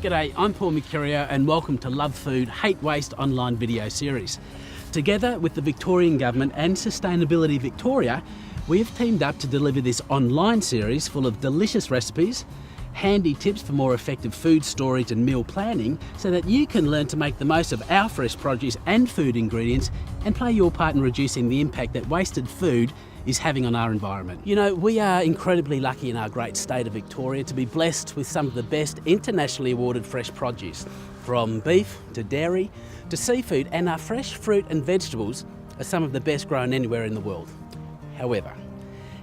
G'day, I'm Paul Mercurio and welcome to Love Food, Hate Waste online video series. Together with the Victorian Government and Sustainability Victoria, we have teamed up to deliver this online series full of delicious recipes, handy tips for more effective food storage and meal planning so that you can learn to make the most of our fresh produce and food ingredients and play your part in reducing the impact that wasted food is having on our environment. You know, we are incredibly lucky in our great state of Victoria to be blessed with some of the best internationally awarded fresh produce, from beef to dairy to seafood, and our fresh fruit and vegetables are some of the best grown anywhere in the world. However,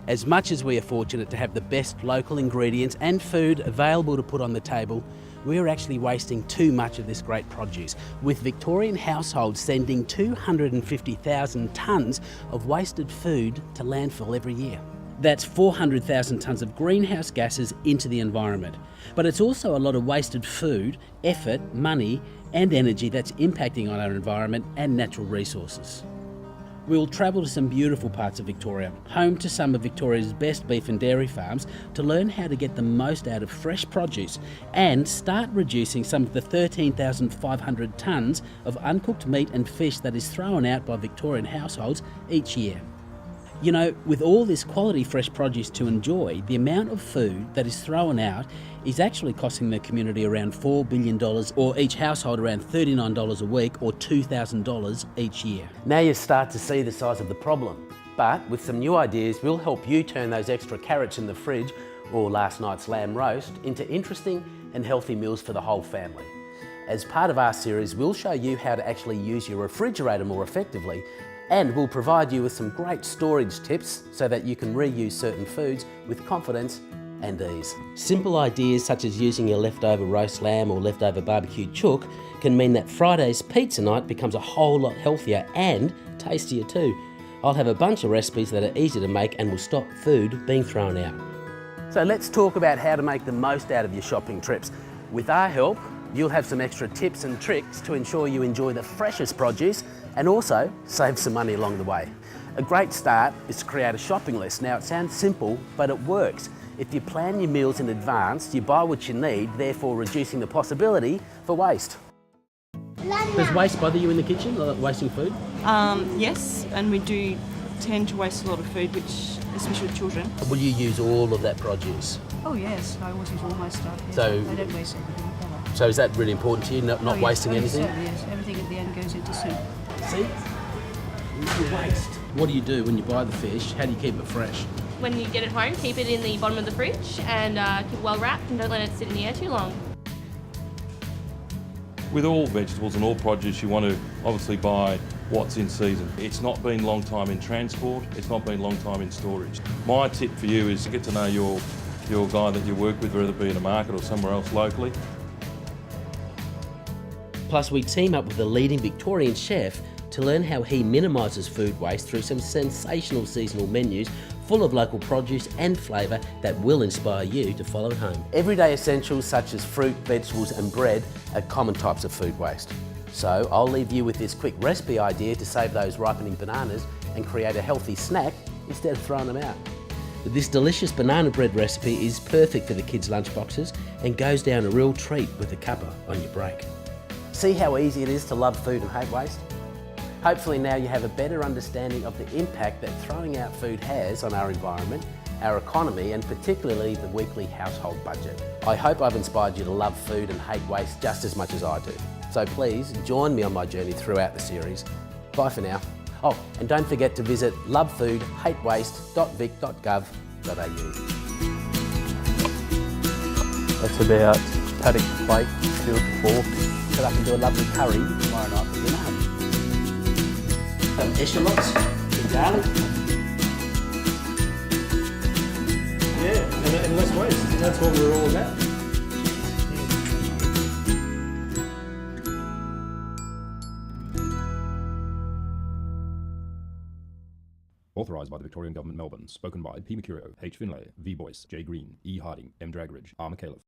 as much as we are fortunate to have the best local ingredients and food available to put on the table, we are actually wasting too much of this great produce, with Victorian households sending 250,000 tonnes of wasted food to landfill every year. That's 400,000 tonnes of greenhouse gases into the environment. But it's also a lot of wasted food, effort, money and energy that's impacting on our environment and natural resources. We'll travel to some beautiful parts of Victoria, home to some of Victoria's best beef and dairy farms, to learn how to get the most out of fresh produce and start reducing some of the 13,500 tonnes of uncooked meat and fish that is thrown out by Victorian households each year. You know, with all this quality fresh produce to enjoy, the amount of food that is thrown out is actually costing the community around $4 billion, or each household around $39 a week, or $2,000 each year. Now you start to see the size of the problem, but with some new ideas, we'll help you turn those extra carrots in the fridge or last night's lamb roast into interesting and healthy meals for the whole family. As part of our series, we'll show you how to actually use your refrigerator more effectively, and we'll provide you with some great storage tips so that you can reuse certain foods with confidence and ease. Simple ideas such as using your leftover roast lamb or leftover barbecued chook can mean that Friday's pizza night becomes a whole lot healthier and tastier too. I'll have a bunch of recipes that are easy to make and will stop food being thrown out. So let's talk about how to make the most out of your shopping trips. With our help, you'll have some extra tips and tricks to ensure you enjoy the freshest produce and also save some money along the way. A great start is to create a shopping list. Now it sounds simple, but it works. If you plan your meals in advance, you buy what you need, therefore reducing the possibility for waste. Does waste bother you in the kitchen, like wasting food? Yes, and we do tend to waste a lot of food, especially with children. Will you use all of that produce? Oh yes, I always use all my stuff. Yes. So, I don't waste anything ever. So is that really important to you, not wasting anything? Yes, everything at the end goes into soup. See? No waste. What do you do when you buy the fish? How do you keep it fresh? When you get it home, keep it in the bottom of the fridge and keep it well wrapped and don't let it sit in the air too long. With all vegetables and all produce, you want to obviously buy what's in season. It's not been a long time in transport, it's not been a long time in storage. My tip for you is to get to know your guy that you work with, whether it be in a market or somewhere else locally. Plus, we team up with a leading Victorian chef to learn how he minimises food waste through some sensational seasonal menus full of local produce and flavour that will inspire you to follow it home. Everyday essentials such as fruit, vegetables and bread are common types of food waste. So I'll leave you with this quick recipe idea to save those ripening bananas and create a healthy snack instead of throwing them out. This delicious banana bread recipe is perfect for the kids' lunchboxes and goes down a real treat with a cuppa on your break. See how easy it is to love food and hate waste? Hopefully now you have a better understanding of the impact that throwing out food has on our environment, our economy and particularly the weekly household budget. I hope I've inspired you to love food and hate waste just as much as I do. So please join me on my journey throughout the series. Bye for now. Oh, and don't forget to visit lovefoodhatewaste.vic.gov.au. That's about paddock plate, peeled fork. Set up and do a lovely curry tomorrow night for dinner. Some eschalots, some garlic. Yeah, and less waste. That's what we're all about. Authorised by the Victorian Government, Melbourne. Spoken by P. Mercurio, H. Finlay, V. Boyce, J. Green, E. Harding, M. Dragridge, R. McAuliffe.